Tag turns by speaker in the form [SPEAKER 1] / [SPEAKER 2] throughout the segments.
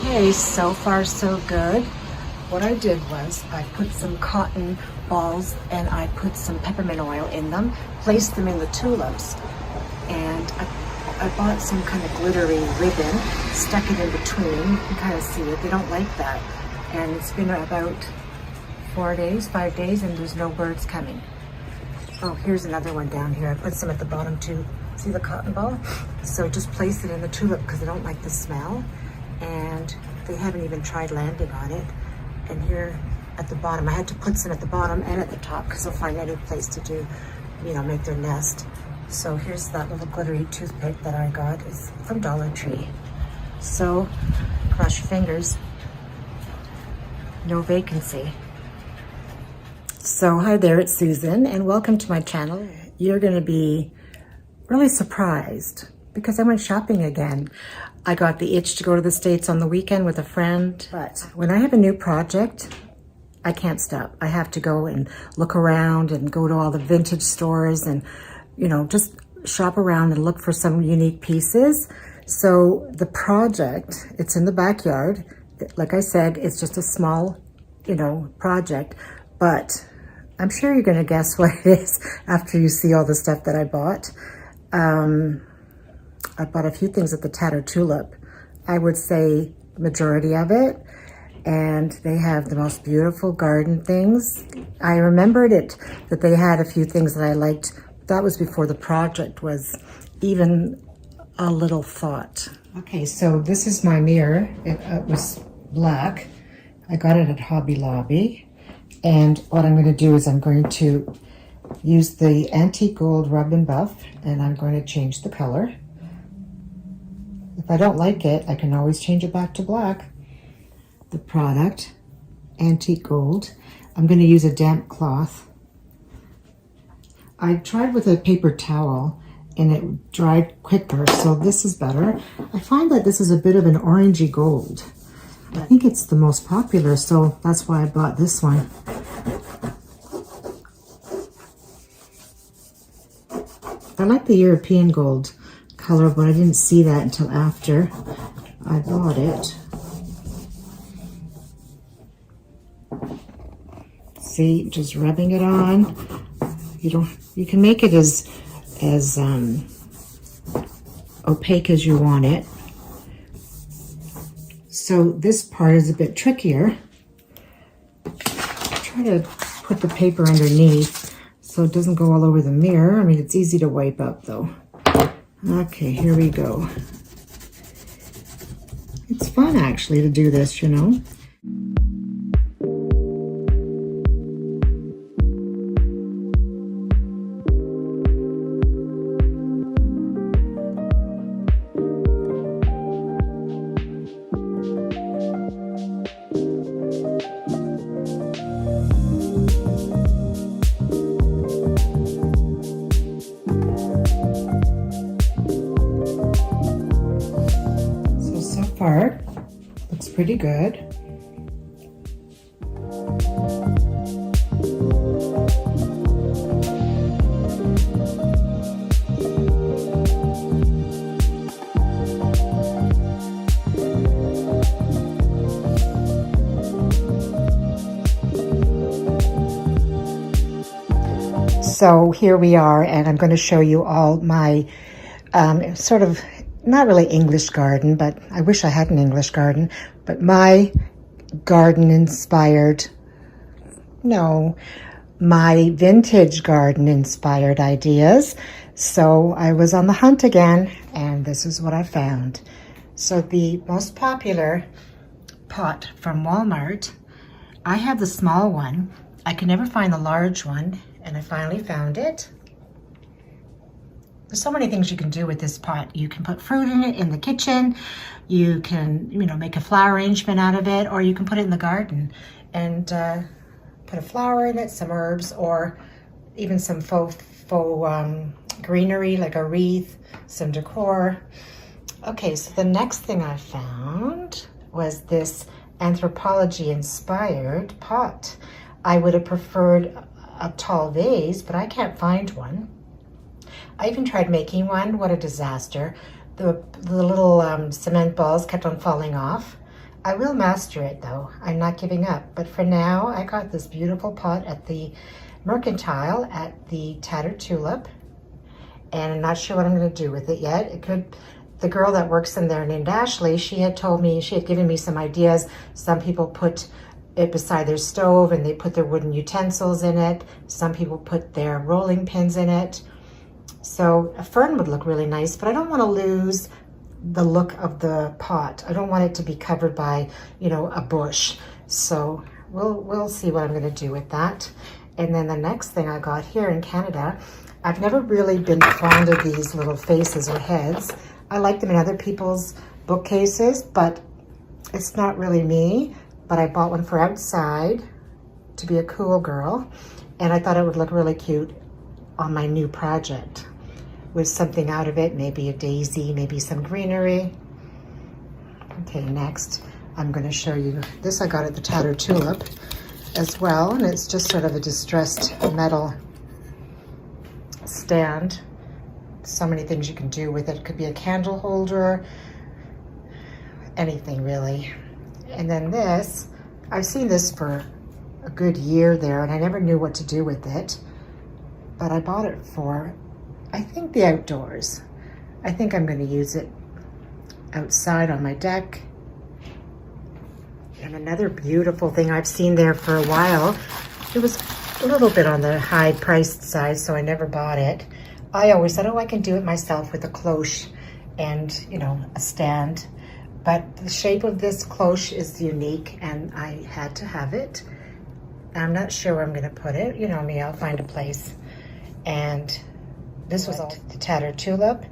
[SPEAKER 1] Okay, so far so good. What I did was I put some cotton balls and I put some peppermint oil in them, placed them in the tulips, and I bought some kind of glittery ribbon, stuck it in between. You can kind of see it. They don't like that. And it's been about 5 days, and there's no birds coming. Oh, here's another one down here. I put some at the bottom too. See the cotton ball? So just place it in the tulip because they don't like the smell. And they haven't even tried landing on it. And here at the bottom, I had to put some at the bottom and at the top because they'll find any place to do, make their nest. So here's that little glittery toothpick that I got. It's from Dollar Tree. So cross your fingers. No vacancy. So hi there, it's Susan, and welcome to my channel. You're gonna be really surprised because I went shopping again. I got the itch to go to the States on the weekend with a friend, but when I have a new project, I can't stop. I have to go and look around and go to all the vintage stores and, just shop around and look for some unique pieces. So the project, it's in the backyard. Like I said, it's just a small, project, but I'm sure you're gonna guess what it is after you see all the stuff that I bought. I bought a few things at the Tattered Tulip. I would say majority of it. And they have the most beautiful garden things. I remembered that they had a few things that I liked. That was before the project was even a little thought. Okay, so this is my mirror. It was black. I got it at Hobby Lobby. And what I'm gonna do is I'm going to use the antique gold rub and buff, and I'm going to change the color. If I don't like it, I can always change it back to black. The product, antique gold. I'm going to use a damp cloth. I tried with a paper towel and it dried quicker, so this is better. I find that this is a bit of an orangey gold. I think it's the most popular, so that's why I bought this one. I like the European gold color, but I didn't see that until after I bought it. See, just rubbing it on. You can make it as opaque as you want it. So this part is a bit trickier. Try to put the paper underneath so it doesn't go all over the mirror. I mean, it's easy to wipe up though. Okay, here we go. It's fun actually to do this, So far, looks pretty good. So here we are, and I'm going to show you all my sort of, not really English garden, but I wish I had an English garden, but my my vintage garden inspired ideas. So I was on the hunt again, and this is what I found. So the most popular pot from Walmart, I have the small one. I could never find the large one, and I finally found it. There's so many things you can do with this pot. You can put fruit in it in the kitchen. You can, make a flower arrangement out of it, or you can put it in the garden and put a flower in it, some herbs, or even some faux greenery like a wreath, some decor. Okay, so the next thing I found was this anthropology-inspired pot. I would have preferred a tall vase, but I can't find one. I even tried making one. What a disaster. The little cement balls kept on falling off. I will master it though. I'm not giving up. But for now, I got this beautiful pot at the Mercantile at the Tattered Tulip. And I'm not sure what I'm going to do with it yet. It could, the girl that works in there named Ashley, she had told me, she had given me some ideas. Some people put it beside their stove and they put their wooden utensils in it. Some people put their rolling pins in it. So a fern would look really nice, but I don't want to lose the look of the pot. I don't want it to be covered by, you know, a bush. So we'll see what I'm going to do with that. And then the next thing I got here in Canada, I've never really been fond of these little faces or heads. I like them in other people's bookcases, but it's not really me. But I bought one for outside to be a cool girl. And I thought it would look really cute on my new project with something out of it, maybe a daisy, maybe some greenery. Okay, next I'm going to show you this. I got at the Tattered Tulip as well, and it's just sort of a distressed metal stand. So many things you can do with it. It could be a candle holder, anything really. And then this, I've seen this for a good year there, and I never knew what to do with it, but I bought it for, I think, the outdoors. I think I'm going to use it outside on my deck. And another beautiful thing I've seen there for a while, it was a little bit on the high priced side, so I never bought it. I always said, oh, I can do it myself with a cloche and, you know, a stand. But the shape of this cloche is unique and I had to have it. I'm not sure where I'm going to put it. You know me, I'll find a place. And this was all the Tattered Tulip.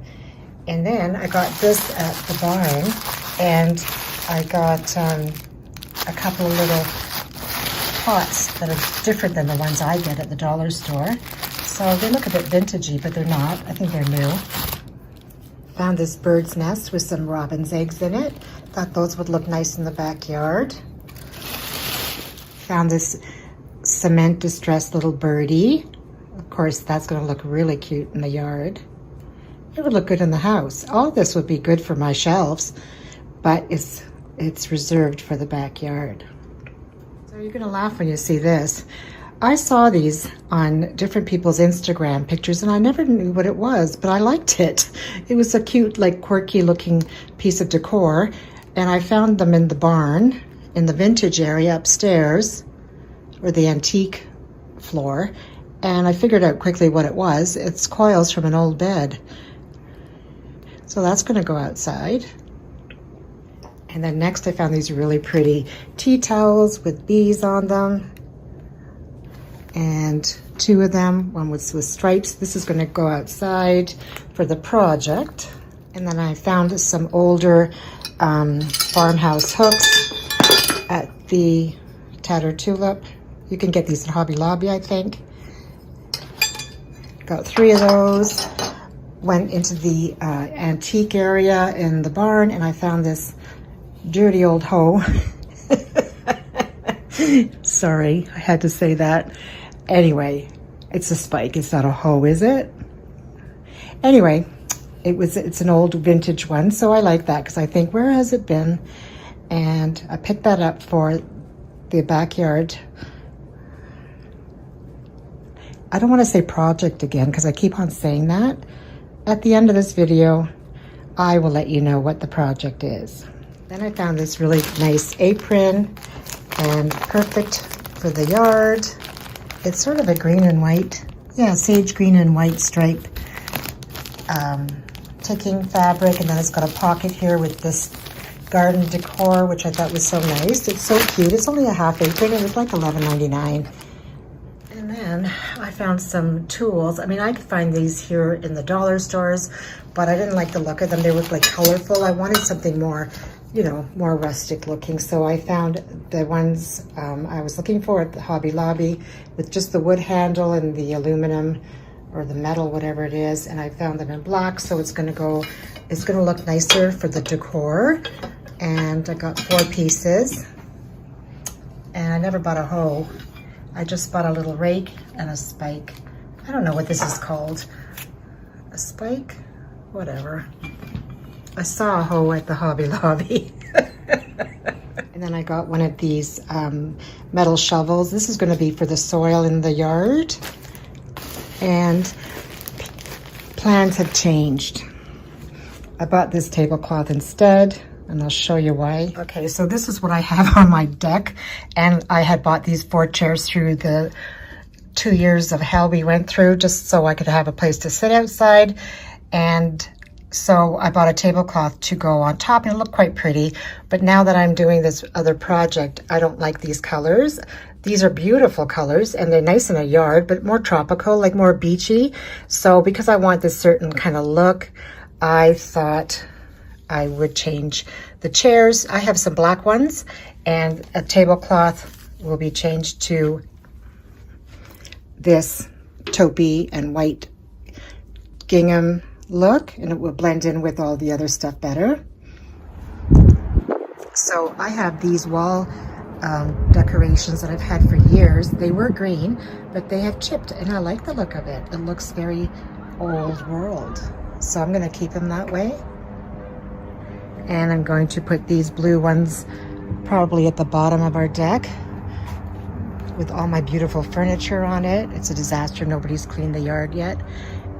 [SPEAKER 1] And then I got this at the barn, and I got a couple of little pots that are different than the ones I get at the dollar store. So they look a bit vintagey, but they're not. I think they're new. Found this bird's nest with some robin's eggs in it. Thought those would look nice in the backyard. Found this cement distressed little birdie. Of course, that's going to look really cute in the yard. It would look good in the house. All this would be good for my shelves, but it's reserved for the backyard. So you're going to laugh when you see this. I saw these on different people's Instagram pictures, and I never knew what it was, but I liked it. It was a cute, like, quirky looking piece of decor, and I found them in the barn, in the vintage area upstairs, or the antique floor, and I figured out quickly what it was. It's coils from an old bed. So that's going to go outside. And then next I found these really pretty tea towels with bees on them. And two of them, one was with stripes. This is going to go outside for the project. And then I found some older farmhouse hooks at the Tattered Tulip. You can get these at Hobby Lobby, I think. Got 3 of those. Went into the antique area in the barn, and I found this dirty old hoe. Sorry, I had to say that. Anyway, it's a spike. It's not a hoe, is it? Anyway, it's an old vintage one, so I like that because I think, where has it been? And I picked that up for the backyard. I don't want to say project again because I keep on saying that. At the end of this video, I will let you know what the project is. Then I found this really nice apron, and perfect for the yard. It's sort of a green and white, yeah, sage green and white stripe ticking fabric, and then it's got a pocket here with this garden decor, which I thought was so nice. It's so cute. It's only a half apron. It was like $11.99. And then I found some tools. I mean, I could find these here in the dollar stores, but I didn't like the look of them. They looked like colorful. I wanted something more, you know, more rustic looking. So I found the ones I was looking for at the Hobby Lobby with just the wood handle and the aluminum or the metal, whatever it is. And I found them in black, so it's gonna look nicer for the decor. And I got 4 pieces. And I never bought a hoe. I just bought a little rake and a spike. I don't know what this is called. A spike? Whatever. I saw a hoe at the Hobby Lobby. And then I got one of these metal shovels. This is going to be for the soil in the yard. And plans have changed. I bought this tablecloth instead, and I'll show you why. Okay, so this is what I have on my deck. And I had bought these 4 chairs through the 2 years of hell we went through, just so I could have a place to sit outside. And so I bought a tablecloth to go on top, and it looked quite pretty. But now that I'm doing this other project, I don't like these colors. These are beautiful colors, and they're nice in a yard, but more tropical, like more beachy. So because I want this certain kind of look, I thought I would change the chairs. I have some black ones, and a tablecloth will be changed to this taupey and white gingham look, and it will blend in with all the other stuff better. So I have these wall decorations that I've had for years. They were green, but they have chipped, and I like the look of it. It looks very old world. So I'm going to keep them that way. And I'm going to put these blue ones probably at the bottom of our deck with all my beautiful furniture on it. It's a disaster. Nobody's cleaned the yard yet.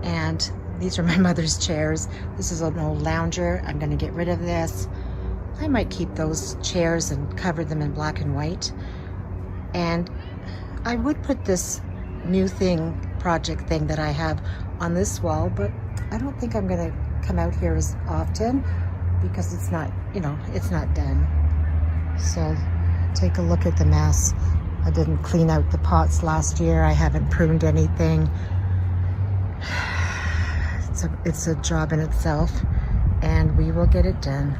[SPEAKER 1] And these are my mother's chairs. This is an old lounger. I'm going to get rid of this. I might keep those chairs and cover them in black and white. And I would put this new project thing that I have on this wall, but I don't think I'm going to come out here as often because it's not, it's not done. So take a look at the mess. I didn't clean out the pots last year. I haven't pruned anything. It's a job in itself, and we will get it done.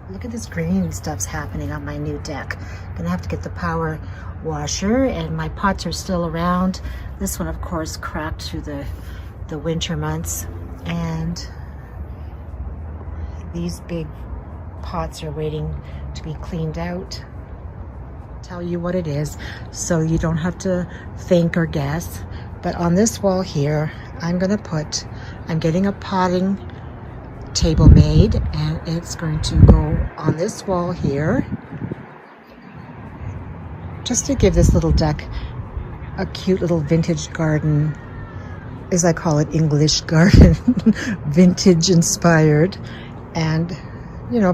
[SPEAKER 1] Look at this green stuff's happening on my new deck. I'm gonna have to get the power washer, and my pots are still around. This one, of course, cracked through the winter months, and these big pots are waiting to be cleaned out. Tell you what it is, so you don't have to think or guess. But on this wall here, I'm getting a potting table made, and it's going to go on this wall here, just to give this little deck a cute little vintage garden, as I call it, English garden, vintage inspired. And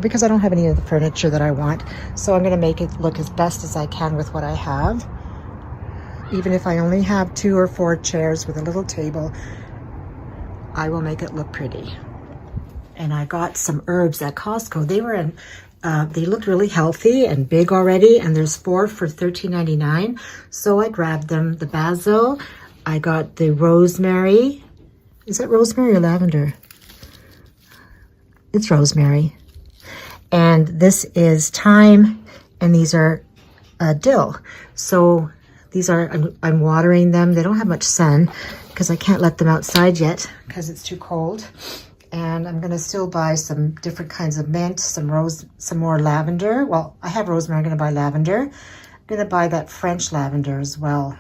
[SPEAKER 1] because I don't have any of the furniture that I want, so I'm going to make it look as best as I can with what I have. Even if I only have 2 or 4 chairs with a little table, I will make it look pretty. And I got some herbs at Costco. They looked really healthy and big already, and there's 4 for $13.99. So I grabbed them. The basil, I got the rosemary. Is that rosemary or lavender? It's rosemary. And this is thyme, and these are dill. So these are, I'm watering them. They don't have much sun because I can't let them outside yet because it's too cold. And I'm gonna still buy some different kinds of mint, some more lavender. Well, I have rosemary, I'm gonna buy lavender. I'm gonna buy that French lavender as well.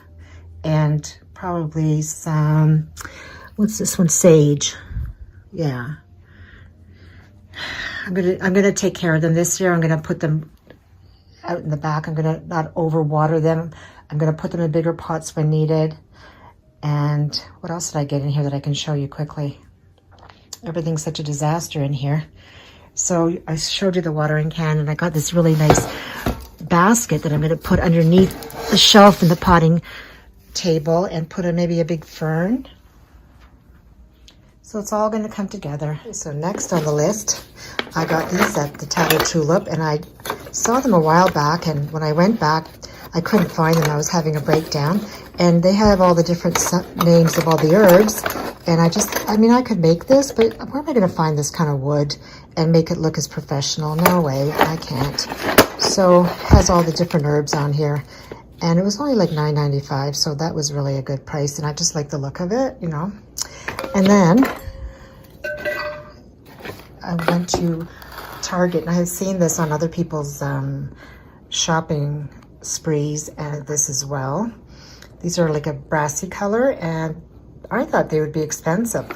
[SPEAKER 1] And probably some, what's this one, sage. Yeah. I'm gonna take care of them this year. I'm gonna put them out in the back. I'm gonna not overwater them. I'm gonna put them in bigger pots when needed. And what else did I get in here that I can show you quickly? Everything's such a disaster in here. So I showed you the watering can, and I got this really nice basket that I'm gonna put underneath the shelf in the potting table and put maybe a big fern. So it's all going to come together. So next on the list, I got these at the Tattered Tulip, and I saw them a while back, and when I went back, I couldn't find them. I was having a breakdown, and they have all the different names of all the herbs, and I could make this, but where am I going to find this kind of wood and make it look as professional? No way, I can't. So it has all the different herbs on here, and it was only like $9.95, so that was really a good price, and I just like the look of it, And then I went to Target, and I had seen this on other people's shopping sprees, and this as well. These are like a brassy color, and I thought they would be expensive,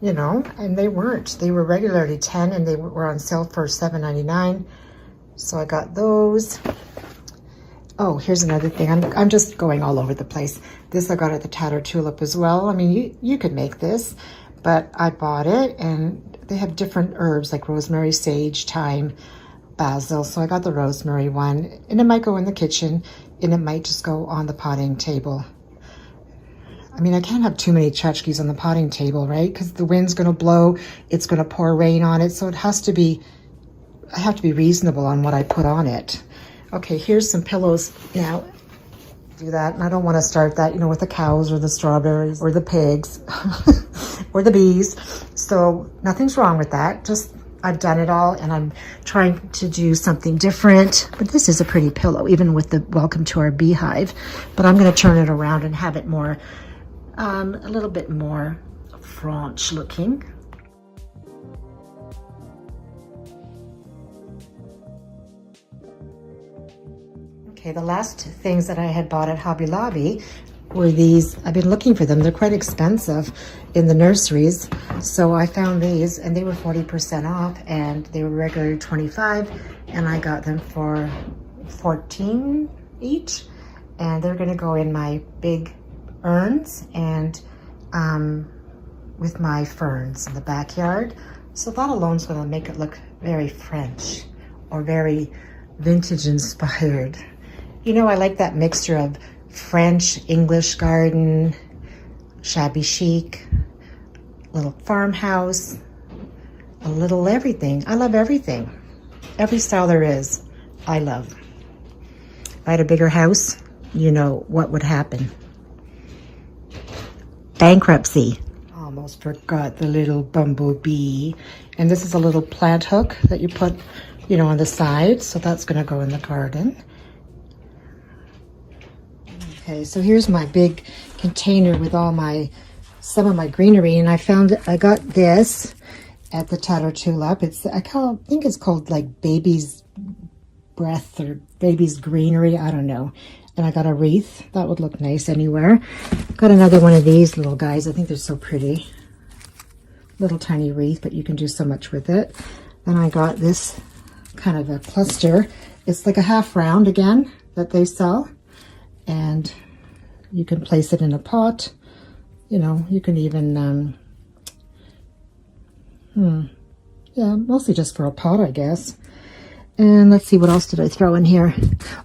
[SPEAKER 1] and they weren't. They were regularly $10, and they were on sale for $7.99. So I got those. Oh, here's another thing. I'm just going all over the place. This I got at the Tattered Tulip as well. I mean, you could make this, but I bought it, and they have different herbs like rosemary, sage, thyme, basil. So I got the rosemary one, and it might go in the kitchen, and it might just go on the potting table. I mean, I can't have too many tchotchkes on the potting table, right? Because the wind's going to blow, it's going to pour rain on it. So it has to be, I have to be reasonable on what I put on it. Okay, here's some pillows now. Do that, and I don't want to start that, you know, with the cows or the strawberries or the pigs or the bees. So nothing's wrong with that. Just I've done it all, and I'm trying to do something different. But this is a pretty pillow, even with the welcome to our beehive. But I'm going to turn it around and have it more, a little bit more French looking. Okay, the last things that I had bought at Hobby Lobby were these. I've been looking for them. They're quite expensive in the nurseries. So I found these, and they were 40% off, and they were regularly $25, and I got them for $14 each. And they're gonna go in my big urns and with my ferns in the backyard. So that alone is gonna make it look very French or very vintage inspired. You know, I like that mixture of French, English garden, shabby chic, little farmhouse, a little everything. I love everything. Every style there is, I love. If I had a bigger house, you know what would happen. Bankruptcy. Almost forgot the little bumblebee. And this is a little plant hook that you put, you know, on the side. So that's gonna go in the garden. Okay, so here's my big container with all some of my greenery, and I got this at the Tattered Tulip. I think it's called like Baby's Breath or Baby's Greenery, I don't know. And I got a wreath that would look nice anywhere. Got another one of these little guys. I think they're so pretty. Little tiny wreath, but you can do so much with it. Then I got this kind of a cluster. It's like a half round again that they sell. And you can place it in a pot. You know, you can even, yeah, mostly just for a pot, I guess. And let's see, what else did I throw in here?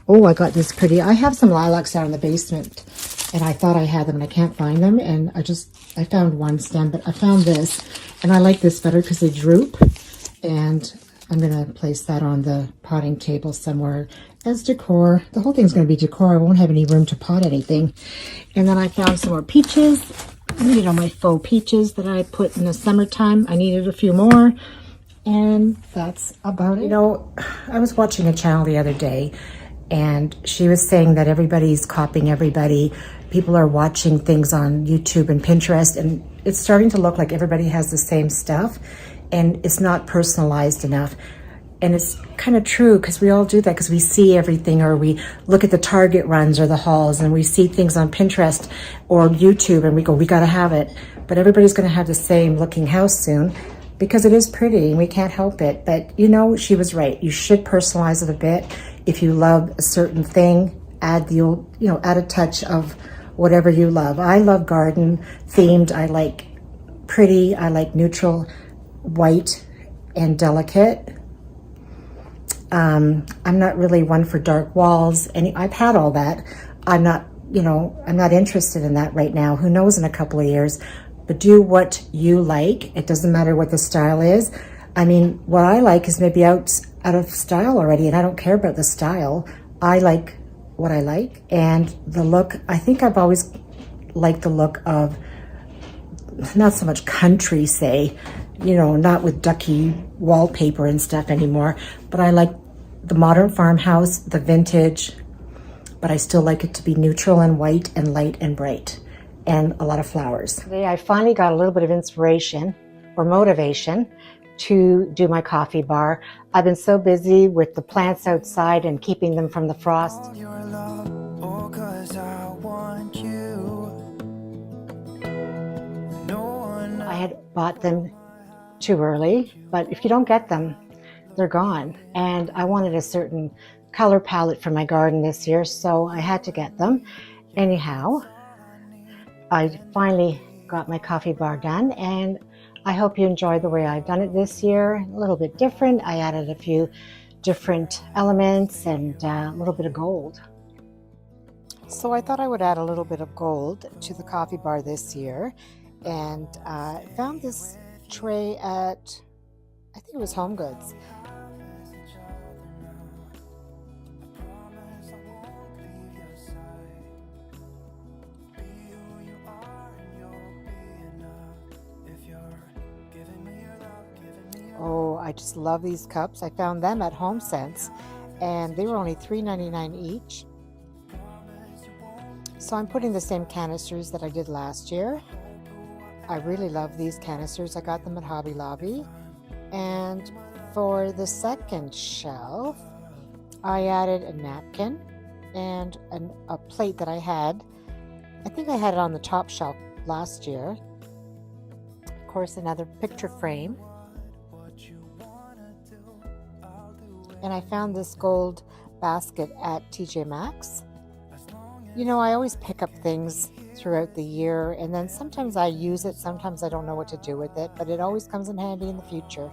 [SPEAKER 1] Oh, I got this pretty. I have some lilacs down in the basement, and I thought I had them, and I can't find them. And I found one stem, but I found this, and I like this better because they droop. And I'm going to place that on the potting table somewhere as decor. The whole thing's going to be decor. I won't have any room to pot anything. And then I found some more peaches. You know, my faux peaches that I put in the summertime. I needed a few more. And that's about it. You know, I was watching a channel the other day, and she was saying that everybody's copying everybody. People are watching things on YouTube and Pinterest, and it's starting to look like everybody has the same stuff, and it's not personalized enough. And it's kind of true, because we all do that, because we see everything, or we look at the Target runs or the hauls, and we see things on Pinterest or YouTube, and we go, we got to have it. But everybody's going to have the same looking house soon, because it is pretty and we can't help it. But you know, she was right. You should personalize it a bit. If you love a certain thing, add add a touch of whatever you love. I love garden themed. I like pretty. I like neutral, white and delicate. I'm not really one for dark walls, and I've had all that. I'm not interested in that right now. Who knows in a couple of years? But do what you like. It doesn't matter what the style is. I mean, what I like is maybe out of style already, and I don't care about the style. I like what I like, and the look. I think I've always liked the look of not so much country, say, not with ducky wallpaper and stuff anymore, but I like the modern farmhouse, the vintage, but I still like it to be neutral and white and light and bright, and a lot of flowers. Today I finally got a little bit of inspiration or motivation to do my coffee bar. I've been so busy with the plants outside and keeping them from the frost. I had bought them too early, but if you don't get them, they're gone. And I wanted a certain color palette for my garden this year, so I had to get them. Anyhow, I finally got my coffee bar done, and I hope you enjoy the way I've done it this year. A little bit different. I added a few different elements and a little bit of gold. So I thought I would add a little bit of gold to the coffee bar this year, and found this tray at, I think it was Home Goods. Oh, I just love these cups. I found them at HomeSense, and they were only $3.99 each. So I'm putting the same canisters that I did last year. I really love these canisters. I got them at Hobby Lobby. And for the second shelf, I added a napkin and a plate that I had. I think I had it on the top shelf last year. Of course, another picture frame. And I found this gold basket at TJ Maxx. You know, I always pick up things throughout the year, and then sometimes I use it, sometimes I don't know what to do with it, but it always comes in handy in the future.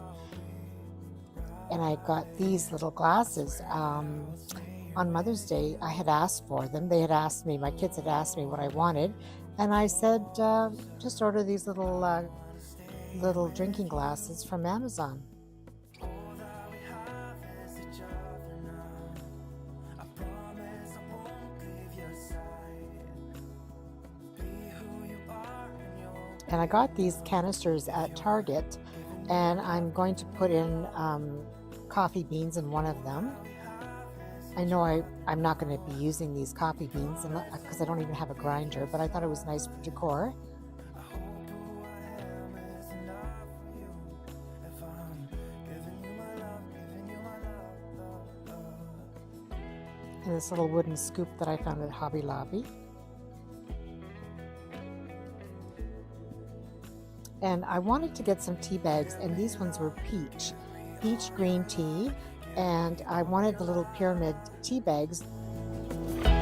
[SPEAKER 1] And I got these little glasses. On Mother's Day, I had asked for them. They had asked me, my kids had asked me what I wanted, and I said, just order these little drinking glasses from Amazon. And I got these canisters at Target, and I'm going to put in coffee beans in one of them. I know I'm not going to be using these coffee beans because I don't even have a grinder, but I thought it was nice for decor. And this little wooden scoop that I found at Hobby Lobby. And I wanted to get some tea bags, and these ones were peach green tea, and I wanted the little pyramid tea bags. Give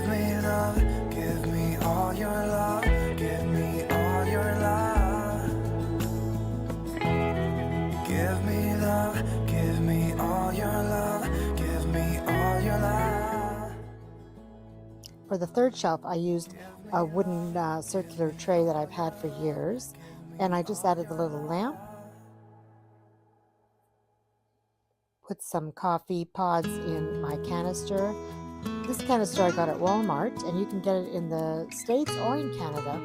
[SPEAKER 1] me love, give me all your love, give me all your love. Give me love, give me all your love, give me all your love. For the third shelf, I used a wooden circular tray that I've had for years, and I just added the little lamp, put some coffee pods in my canister. This canister I got at Walmart, and you can get it in the States or in Canada.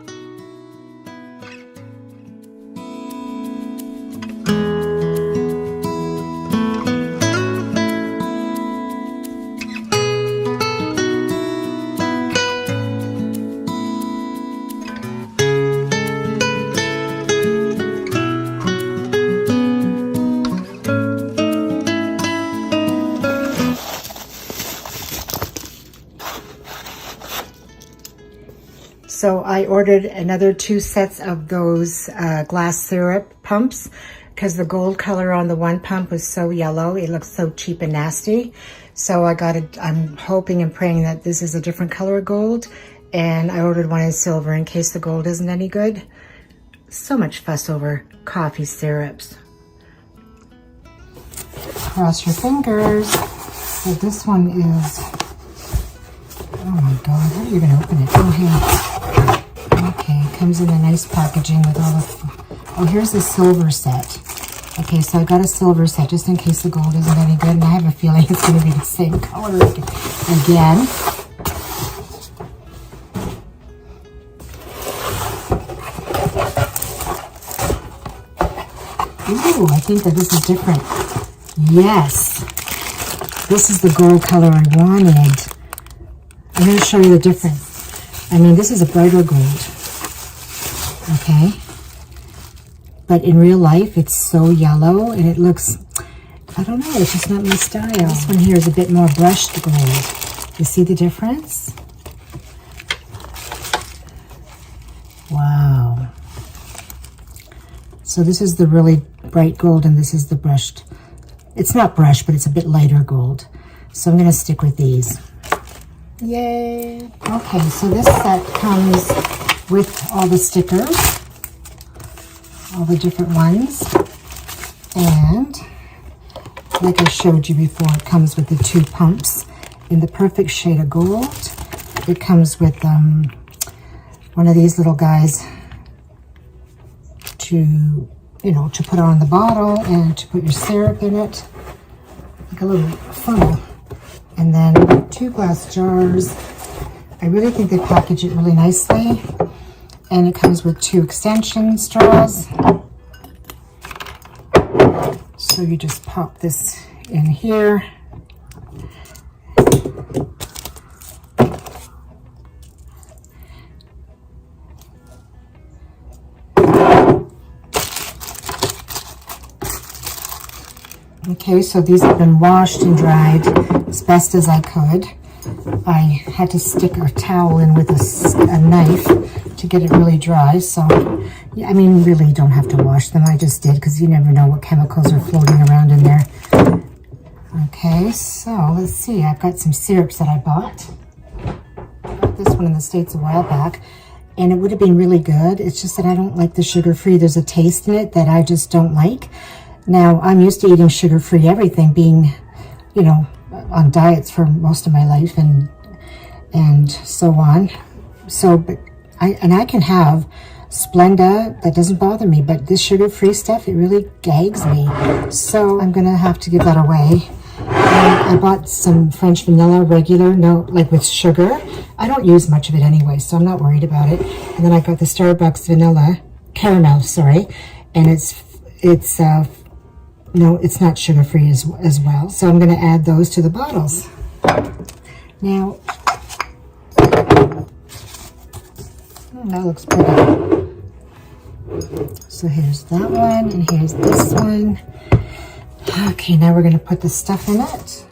[SPEAKER 1] So I ordered another 2 sets of those glass syrup pumps because the gold color on the one pump was so yellow. It looks so cheap and nasty. So I got it. I'm hoping and praying that this is a different color of gold. And I ordered one in silver in case the gold isn't any good. So much fuss over coffee syrups. Cross your fingers. So this one is, oh my God, how are you gonna open it? Oh, here. Okay, comes in a nice packaging with all the, oh, here's the silver set. Okay, so I got a silver set just in case the gold isn't any good, and I have a feeling it's gonna be the same color again. Ooh, I think that this is different. Yes, this is the gold color I wanted. I'm going to show you the difference. I mean, this is a brighter gold, okay? But in real life, it's so yellow, and it looks, I don't know, it's just not my style. This one here is a bit more brushed gold. You see the difference? Wow. So this is the really bright gold, and this is the brushed it's not brushed, but it's a bit lighter gold. So I'm going to stick with these. Yay! Okay, so this set comes with all the stickers, all the different ones, and like I showed you before, it comes with the 2 pumps in the perfect shade of gold. It comes with one of these little guys to, to put on the bottle and to put your syrup in it, like a little funnel. And then 2 glass jars. I really think they package it really nicely. And it comes with 2 extension straws. So you just pop this in here. Okay, so these have been washed and dried as best as I could. I had to stick a towel in with a knife to get it really dry. So, yeah, I mean, really don't have to wash them. I just did because you never know what chemicals are floating around in there. Okay, so let's see. I've got some syrups that I bought. I got this one in the States a while back, and it would have been really good. It's just that I don't like the sugar-free. There's a taste in it that I just don't like. Now, I'm used to eating sugar-free everything, being, on diets for most of my life and so on. So, but I can have Splenda, that doesn't bother me, but this sugar-free stuff, it really gags me. So I'm gonna have to give that away. I bought some French vanilla regular, like with sugar. I don't use much of it anyway, so I'm not worried about it. And then I got the Starbucks vanilla caramel, sorry, and no, it's not sugar-free as well. So I'm going to add those to the bottles. Now, that looks pretty. So here's that one, and here's this one. Okay, now we're going to put the stuff in it.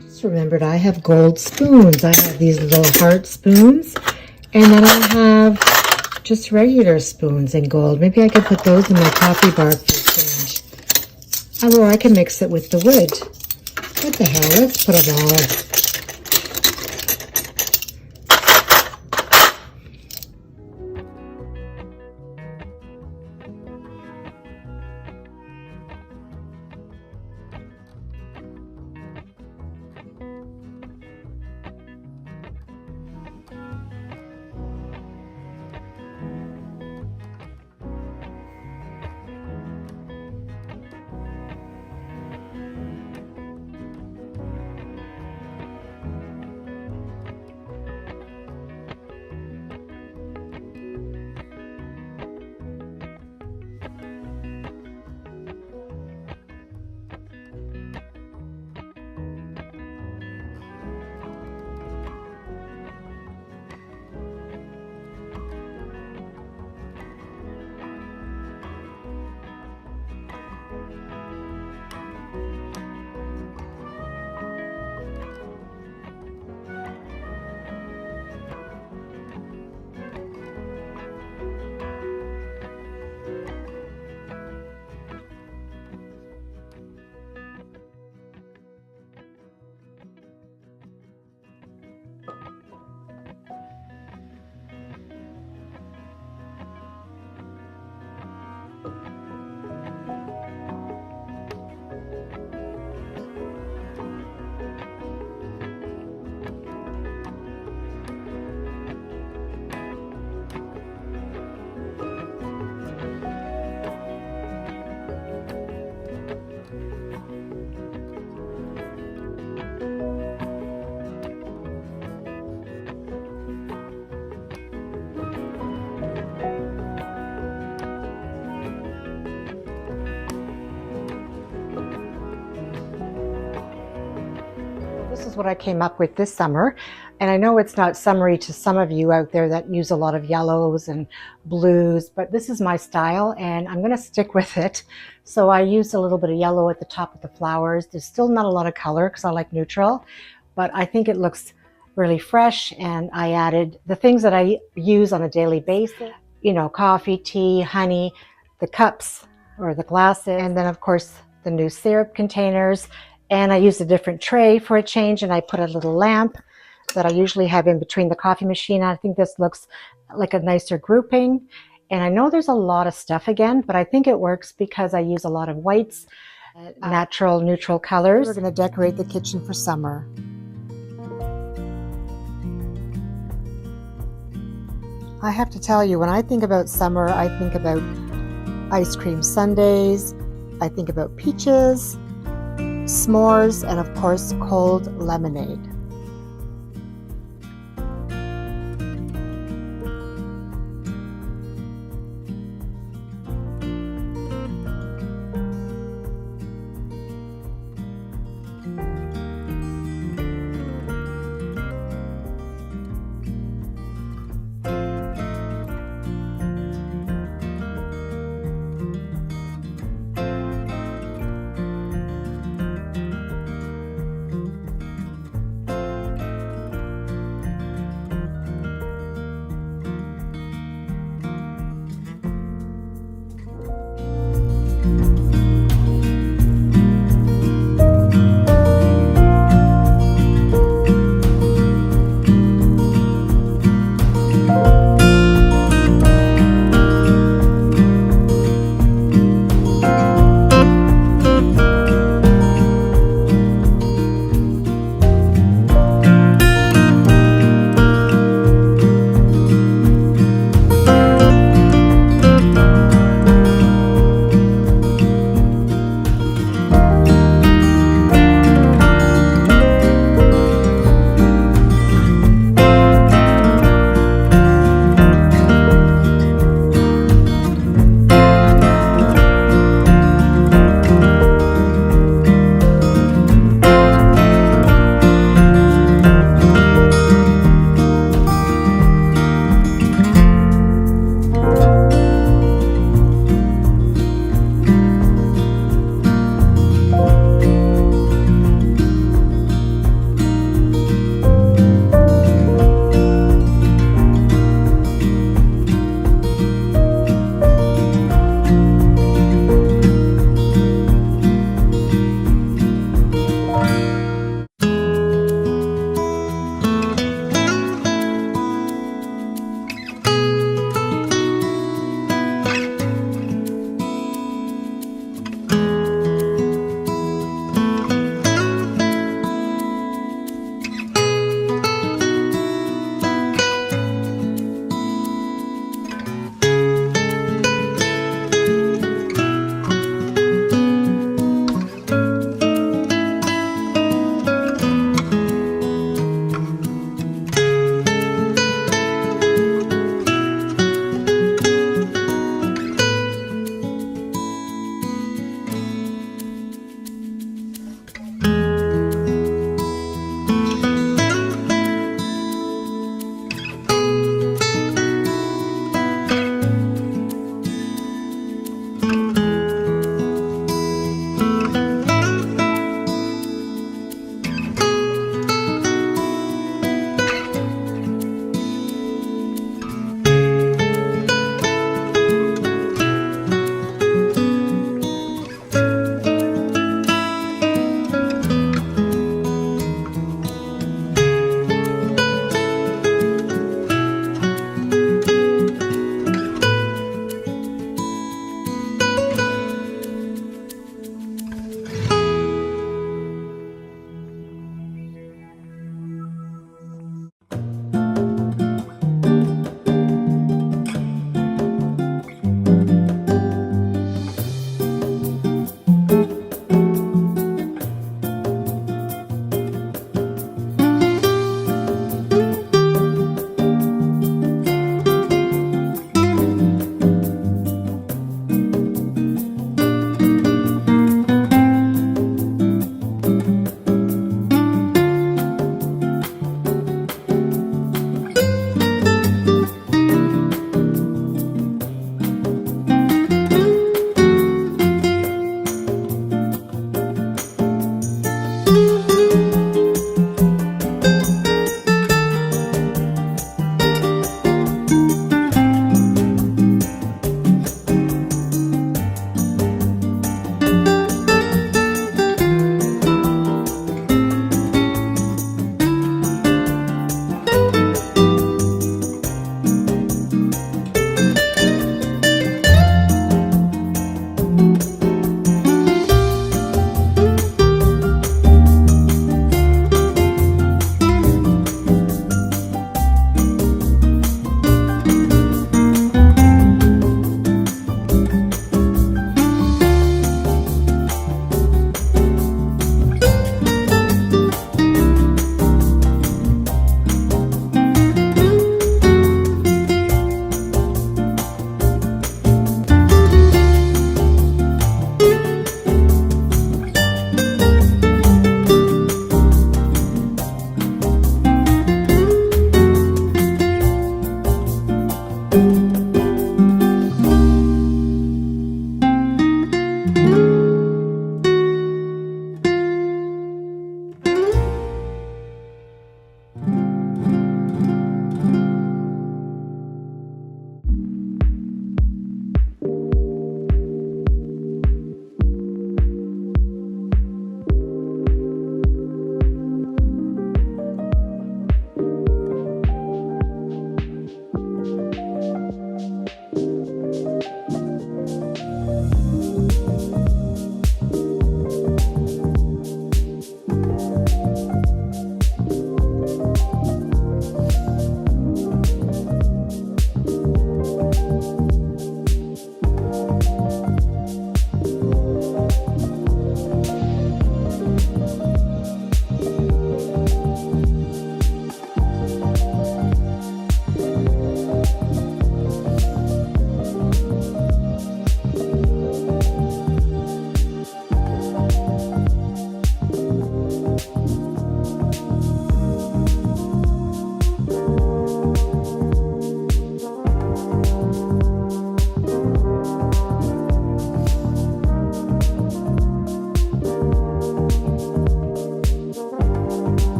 [SPEAKER 1] Just remembered I have gold spoons. I have these little heart spoons, and then I have just regular spoons in gold. Maybe I could put those in my coffee bar for change. Although I can mix it with the wood. What the hell? Let's put them all. is what I came up with this summer. And I know it's not summery to some of you out there that use a lot of yellows and blues, but this is my style and I'm gonna stick with it. So I used a little bit of yellow at the top of the flowers. There's still not a lot of color because I like neutral, but I think it looks really fresh. And I added the things that I use on a daily basis, you know, coffee, tea, honey, the cups or the glasses, and then of course the new syrup containers. And I used a different tray for a change, and I put a little lamp that I usually have in between the coffee machine. I think this looks like a nicer grouping. And I know there's a lot of stuff again, but I think it works because I use a lot of whites, natural, neutral colors. We're going to decorate the kitchen for summer. I have to tell you, when I think about summer, I think about ice cream sundaes, I think about peaches, s'mores, and of course, cold lemonade.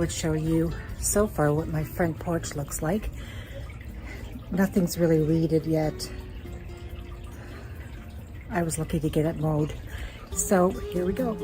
[SPEAKER 1] would show you so far what my front porch looks like. Nothing's really weeded yet. I was lucky to get it mowed. So here we go.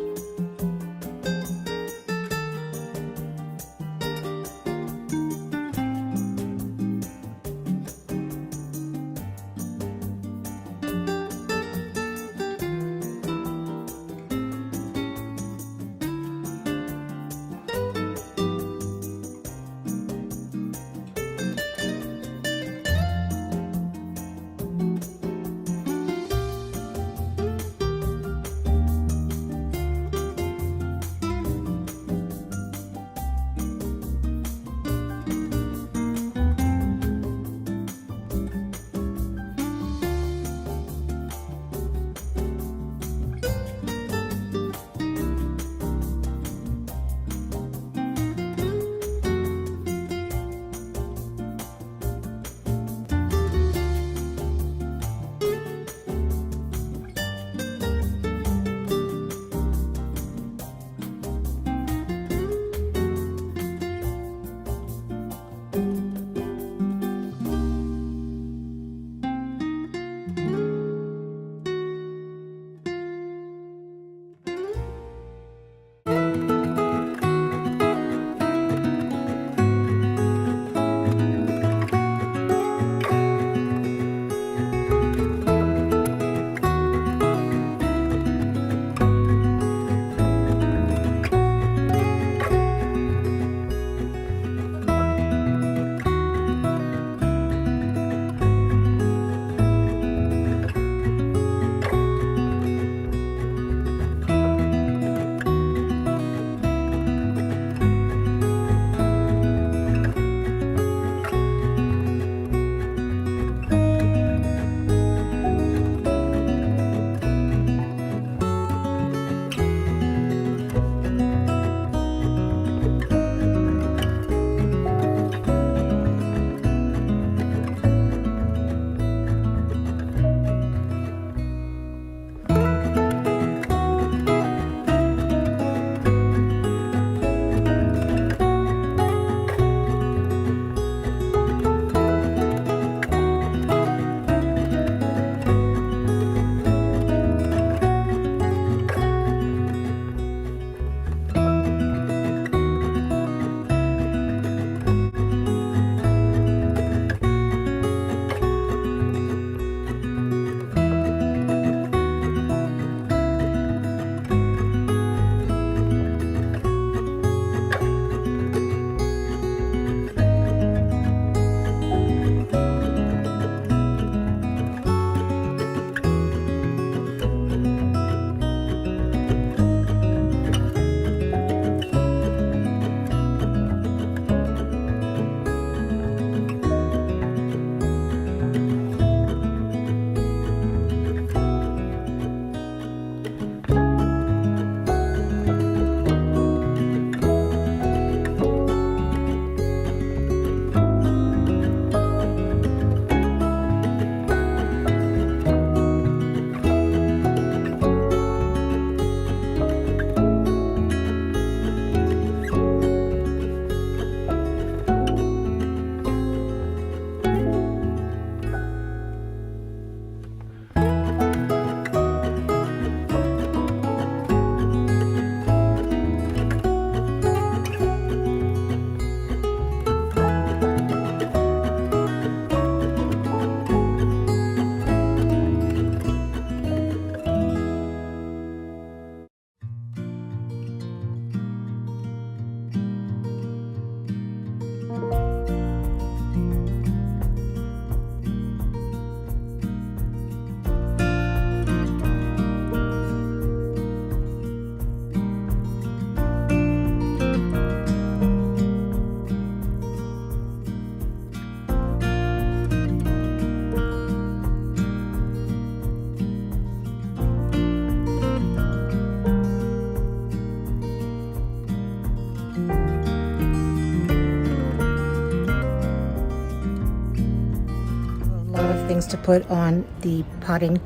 [SPEAKER 1] things to put on the potting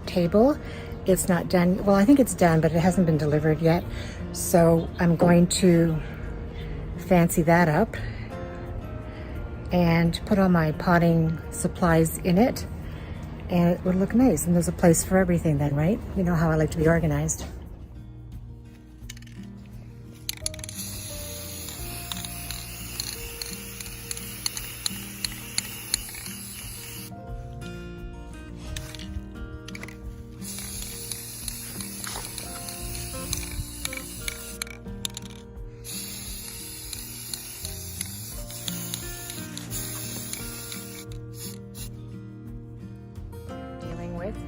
[SPEAKER 1] table. It's not done. Well, I think it's done, but it hasn't been delivered yet. So I'm going to fancy that up and put all my potting supplies in it, and it would look nice. And there's a place for everything then, right? You know how I like to be organized.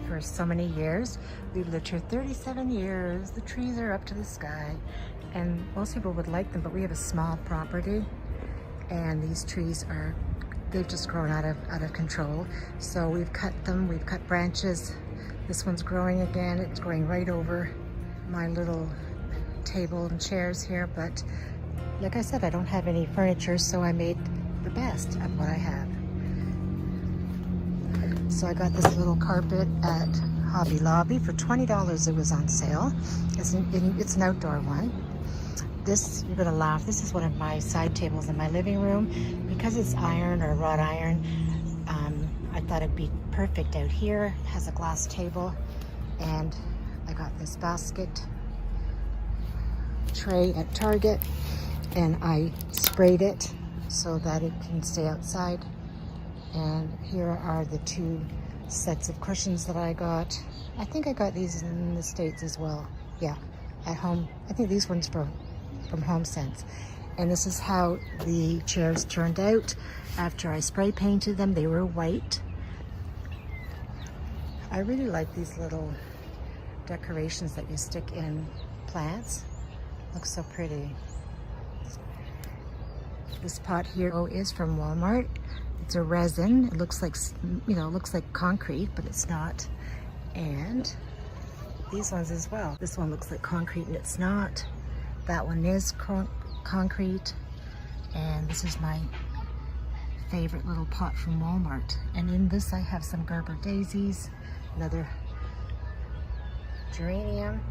[SPEAKER 1] For so many years. We've lived here 37 years. The trees are up to the sky, and most people would like them, but we have a small property, and these trees they've just grown out of control. So we've cut them, we've cut branches. This one's growing again. It's growing right over my little table and chairs here, but like I said, I don't have any furniture, so I made the best of what I have. So I got this little carpet at Hobby Lobby for $20. It was on sale. It's an outdoor one. This, you're gonna laugh, this is one of my side tables in my living room. Because it's iron or wrought iron, I thought it'd be perfect out here. It has a glass table, and I got this basket tray at Target, and I sprayed it so that it can stay outside. And here are the two sets of cushions that I got. I think I got these in the States as well. Yeah, at home. I think these ones from HomeSense. And this is how the chairs turned out after I spray painted them. They were white. I really like these little decorations that you stick in plants. Looks so pretty. This pot here is from Walmart. It's a resin. It looks like, looks like concrete, but it's not. And these ones as well. This one looks like concrete and it's not. That one is concrete. And this is my favorite little pot from Walmart. And in this I have some Gerber daisies, another geranium.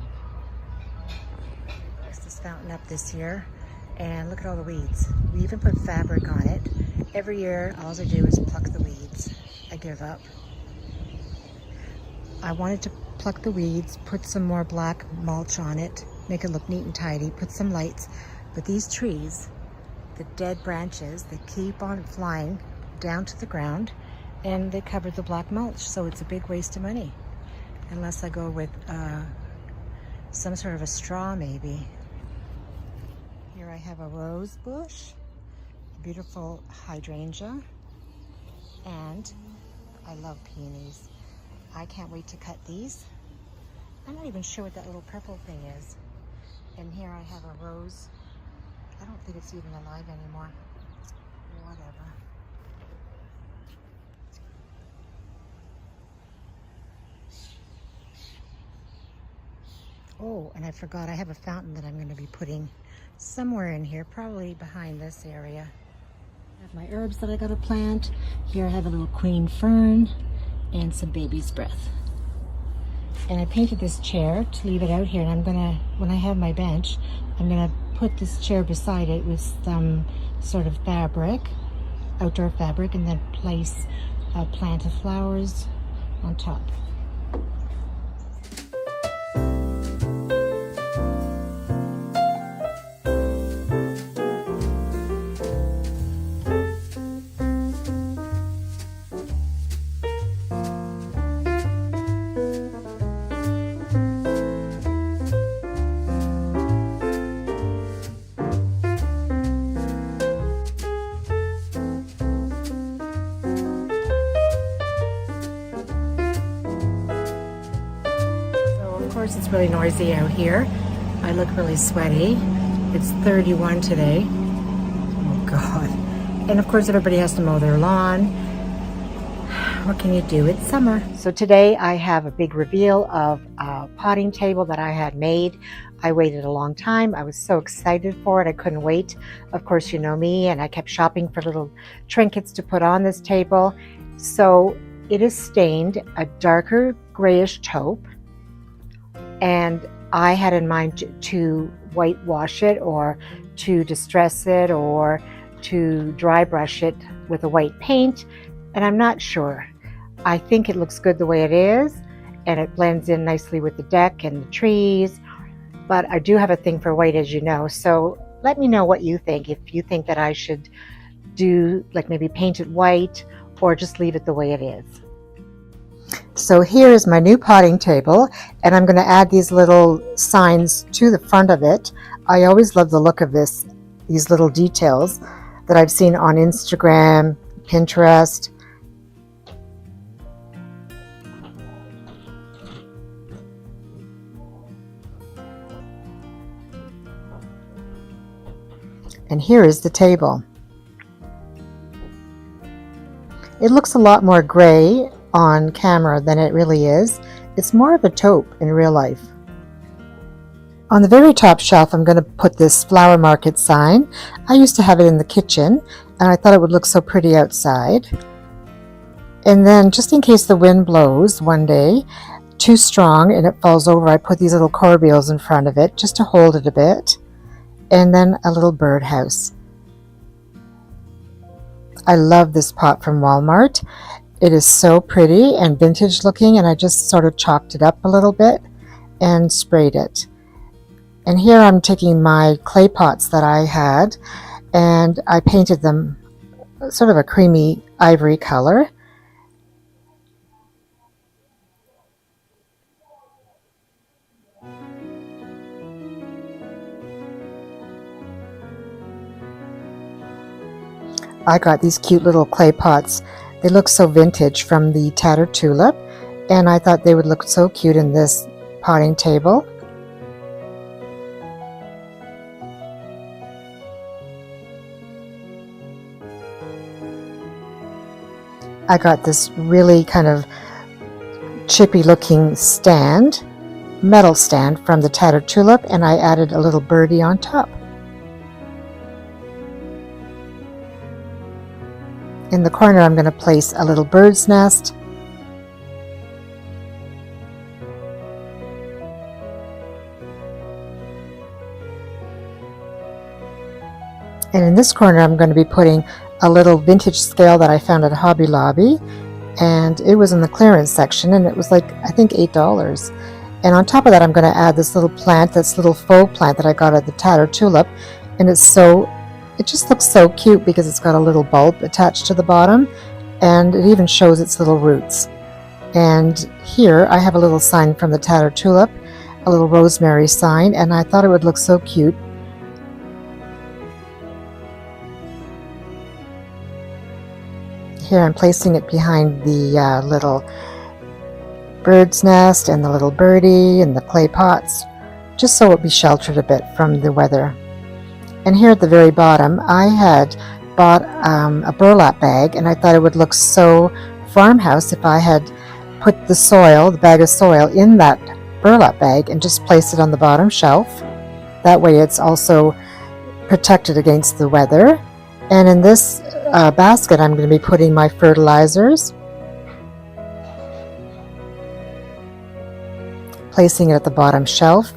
[SPEAKER 1] There's this fountain up this year. And look at all the weeds. We even put fabric on it. Every year, all I do is pluck the weeds. I give up. I wanted to pluck the weeds, put some more black mulch on it, make it look neat and tidy, put some lights. But these trees, the dead branches, they keep on flying down to the ground, and they cover the black mulch. So it's a big waste of money. Unless I go with some sort of a straw maybe. Here I have a rose bush, a beautiful hydrangea, and I love peonies. I can't wait to cut these. I'm not even sure what that little purple thing is. And here I have a rose. I don't think it's even alive anymore. Whatever. Oh, and I forgot, I have a fountain that I'm going to be putting somewhere in here, probably behind this area. I have my herbs that I got to plant. Here I have a little queen fern and some baby's breath. And I painted this chair to leave it out here, and I'm gonna, when I have my bench, I'm gonna put this chair beside it with some sort of fabric, outdoor fabric, and then place a plant of flowers on top. It's really noisy out here. I look really sweaty. It's 31 today. Oh God. And of course everybody has to mow their lawn. What can you do? It's summer. So today I have a big reveal of a potting table that I had made. I waited a long time. I was so excited for it. I couldn't wait. Of course, you know me, and I kept shopping for little trinkets to put on this table. So it is stained a darker grayish taupe. And I had in mind to whitewash it or to distress it or to dry brush it with a white paint, and I'm not sure. I think it looks good the way it is, and it blends in nicely with the deck and the trees, but I do have a thing for white, as you know, so let me know what you think, if you think that I should do like maybe paint it white or just leave it the way it is. So here is my new potting table, and I'm going to add these little signs to the front of it. I always love the look of these little details that I've seen on Instagram, Pinterest. And here is the table. It looks a lot more gray on camera than it really is. It's more of a taupe in real life. On the very top shelf, I'm going to put this flower market sign. I used to have it in the kitchen, and I thought it would look so pretty outside. And then, just in case the wind blows one day too strong and it falls over, I put these little corbeils in front of it just to hold it a bit. And then a little birdhouse. I love this pot from Walmart. It is so pretty and vintage looking, and I just sort of chalked it up a little bit and sprayed it. And here I'm taking my clay pots that I had, and I painted them sort of a creamy ivory color. I got these cute little clay pots. They look so vintage from the tattered tulip, and I thought they would look so cute in this potting table. I got this really kind of chippy looking stand, metal stand from the tattered tulip, and I added a little birdie on top. In the corner, I'm going to place a little bird's nest. And in this corner, I'm going to be putting a little vintage scale that I found at Hobby Lobby. And it was in the clearance section, and it was like, I think, $8. And on top of that, I'm going to add this little plant, this little faux plant that I got at the tattered tulip. And it just looks so cute because it's got a little bulb attached to the bottom, and it even shows its little roots. And here I have a little sign from the tattered tulip, a little rosemary sign, and I thought it would look so cute. Here I'm placing it behind the little bird's nest and the little birdie and the clay pots, just so it would be sheltered a bit from the weather. And here at the very bottom, I had bought a burlap bag, and I thought it would look so farmhouse if I had put the bag of soil, in that burlap bag and just placed it on the bottom shelf. That way it's also protected against the weather. And in this basket, I'm going to be putting my fertilizers, placing it at the bottom shelf.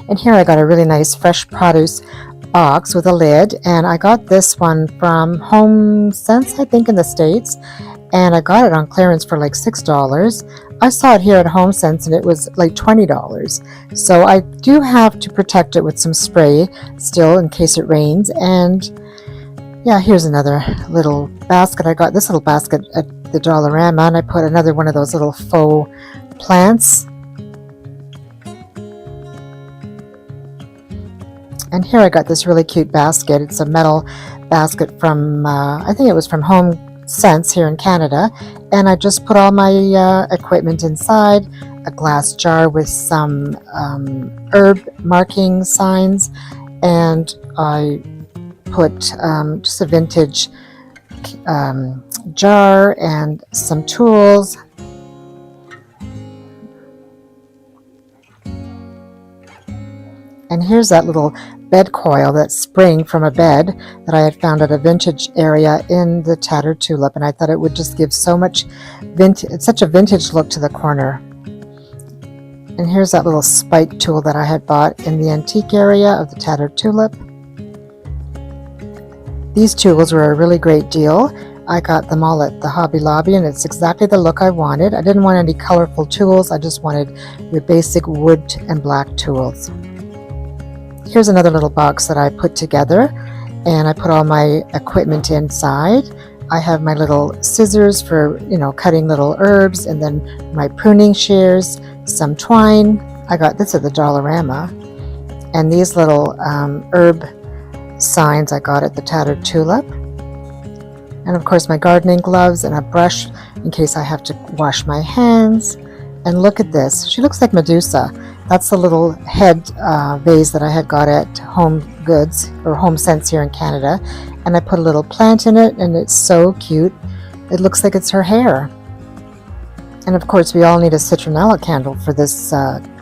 [SPEAKER 1] And here I got a really nice fresh produce box with a lid, and I got this one from Home Sense, I think, in the States, and I got it on clearance for like $6. I saw it here at Home Sense and it was like $20. So I do have to protect it with some spray still in case it rains. And yeah, here's another little basket. I got this little basket at the Dollarama, and I put another one of those little faux plants. And here I got this really cute basket. It's a metal basket from, I think it was from Home Sense here in Canada. And I just put all my equipment inside, a glass jar with some herb marking signs, and I put just a vintage jar and some tools. And here's that little bed coil, that spring from a bed that I had found at a vintage area in the tattered tulip, and I thought it would just give so much such a vintage look to the corner. And here's that little spike tool that I had bought in the antique area of the tattered tulip. These tools were a really great deal. I got them all at the Hobby Lobby, and it's exactly the look I wanted. I didn't want any colorful tools. I just wanted your basic wood and black tools. Here's another little box that I put together, and I put all my equipment inside. I have my little scissors for, cutting little herbs, and then my pruning shears, some twine. I got this at the Dollarama. And these little herb signs I got at the Tattered Tulip. And of course my gardening gloves and a brush in case I have to wash my hands. And look at this. She looks like Medusa. That's the little head vase that I had got at Home Goods or Home Sense here in Canada. And I put a little plant in it, and it's so cute. It looks like it's her hair. And of course we all need a citronella candle for this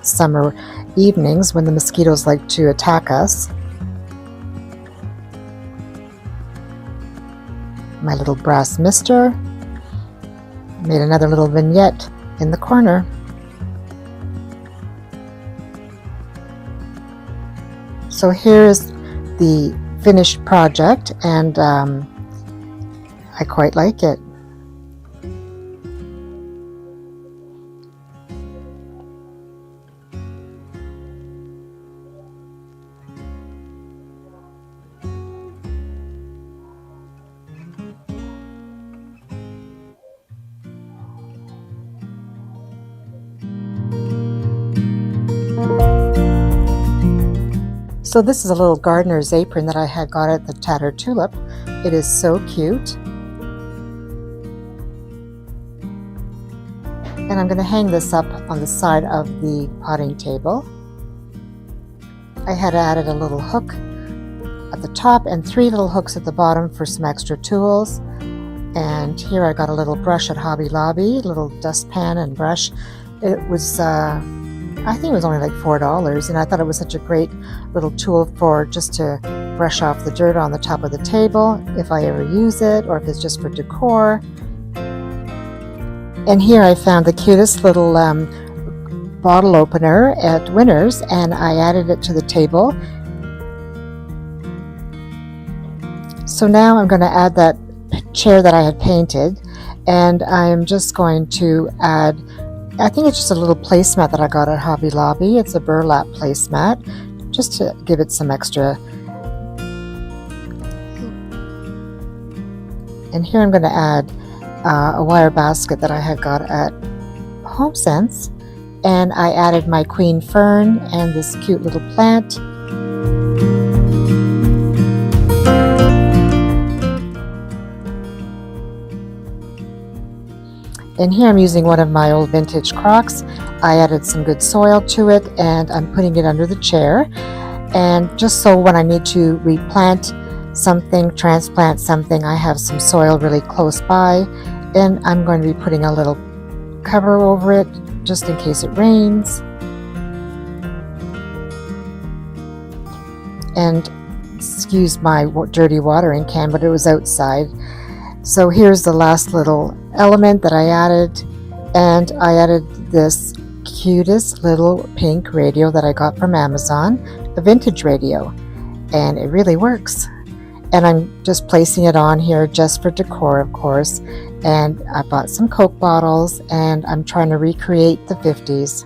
[SPEAKER 1] summer evenings when the mosquitoes like to attack us. My little brass mister. Made another little vignette in the corner. So here's the finished project, and I quite like it. So this is a little gardener's apron that I had got at the Tattered Tulip. It is so cute. And I'm going to hang this up on the side of the potting table. I had added a little hook at the top and 3 little hooks at the bottom for some extra tools. And here I got a little brush at Hobby Lobby, a little dustpan and brush. It was I think it was only like $4, and I thought it was such a great little tool for just to brush off the dirt on the top of the table if I ever use it, or if it's just for decor. And here I found the cutest little bottle opener at Winners, and I added it to the table. So now I'm going to add that chair that I had painted, and I'm just going to add, I think it's just a little placemat that I got at Hobby Lobby. It's a burlap placemat, just to give it some extra. And here I'm going to add a wire basket that I had got at Home Sense. And I added my queen fern and this cute little plant. And here I'm using one of my old vintage crocks. I added some good soil to it, and I'm putting it under the chair. And just so when I need to replant something, transplant something, I have some soil really close by. And I'm going to be putting a little cover over it just in case it rains. And excuse my dirty watering can, but it was outside. So here's the last little element that I added, and I added this cutest little pink radio that I got from Amazon, a vintage radio, and it really works. And I'm just placing it on here just for decor, of course. And I bought some Coke bottles, and I'm trying to recreate the 50s.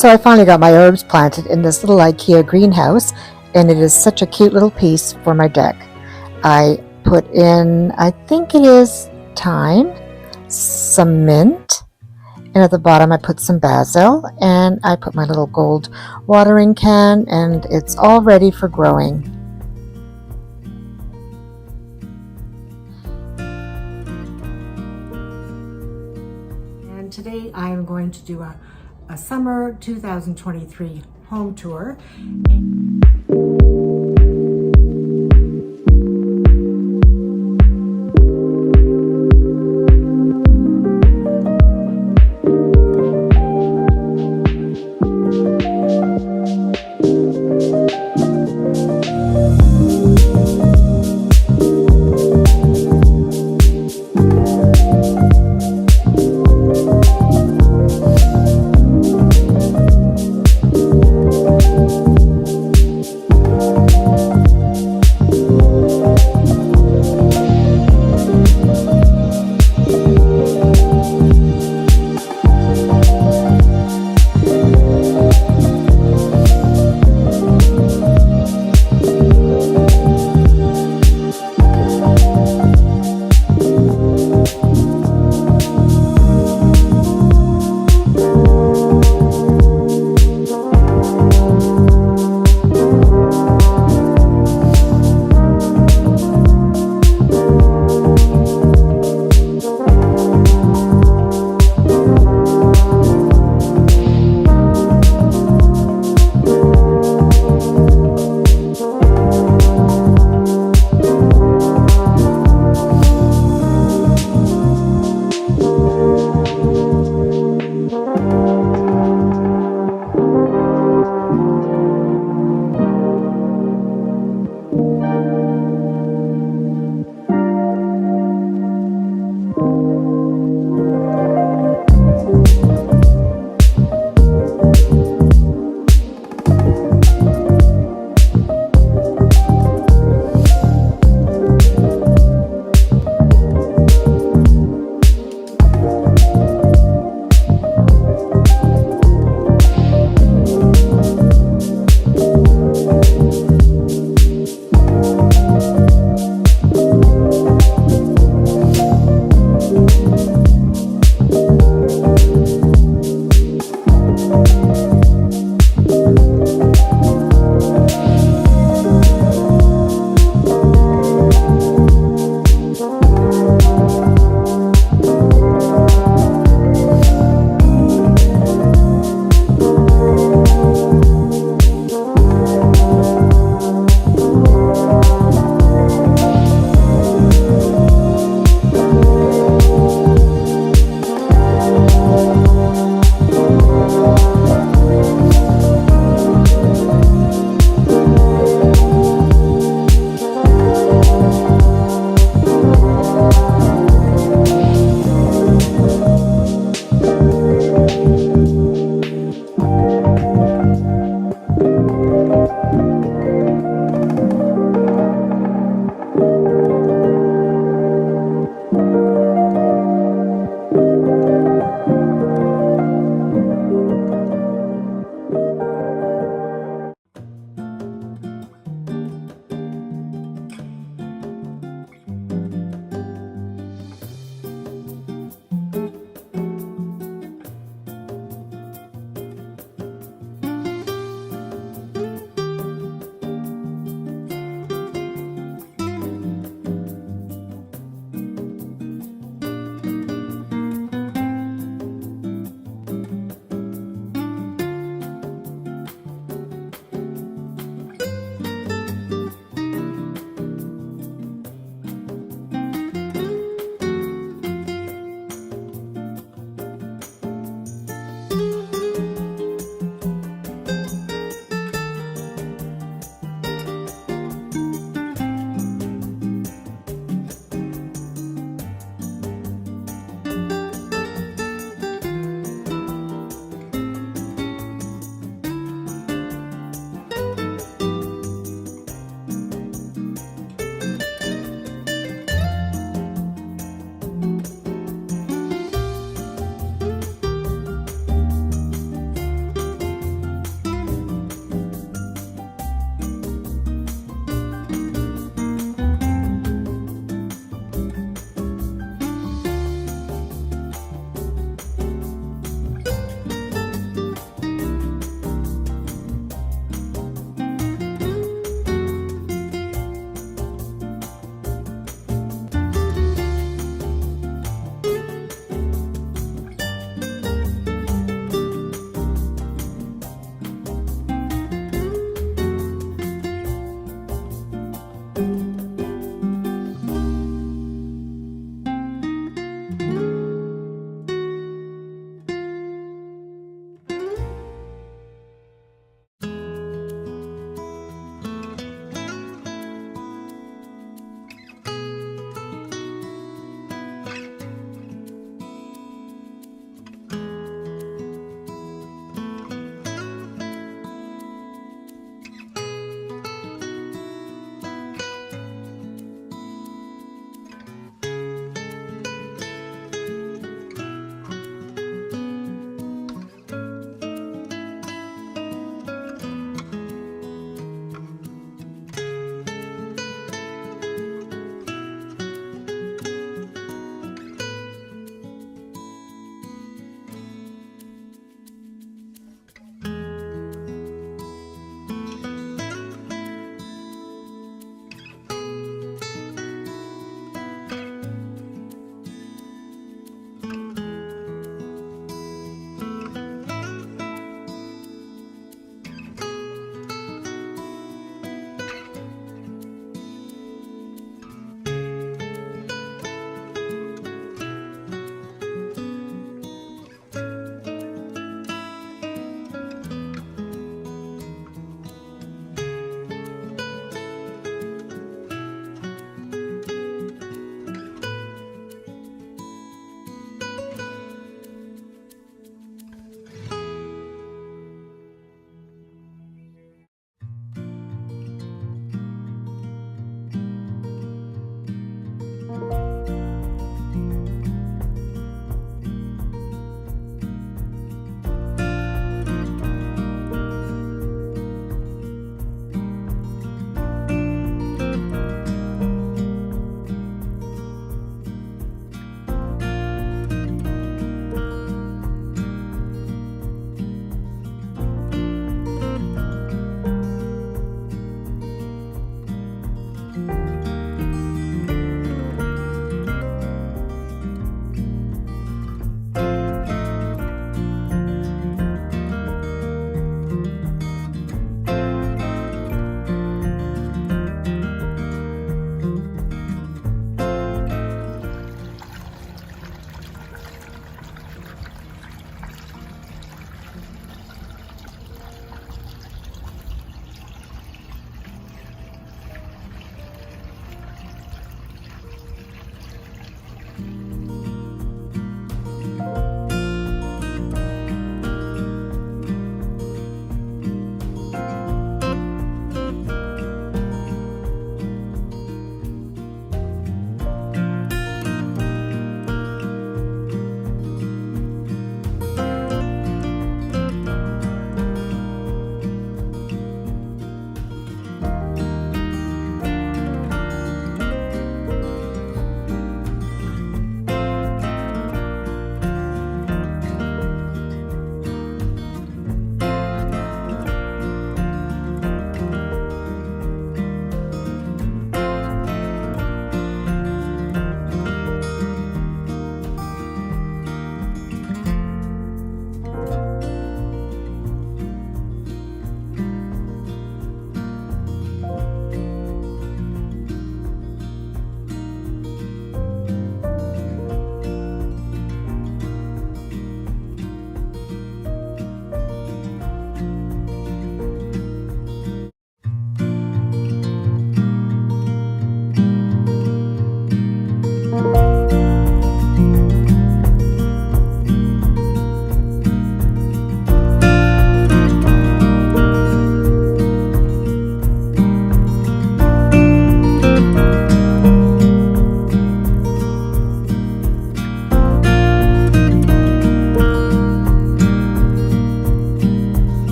[SPEAKER 1] So I finally got my herbs planted in this little IKEA greenhouse, and it is such a cute little piece for my deck. I put in, I think it is thyme, some mint, and at the bottom I put some basil, and I put my little gold watering can, and it's all ready for growing. And today I am going to do a summer 2023 home tour.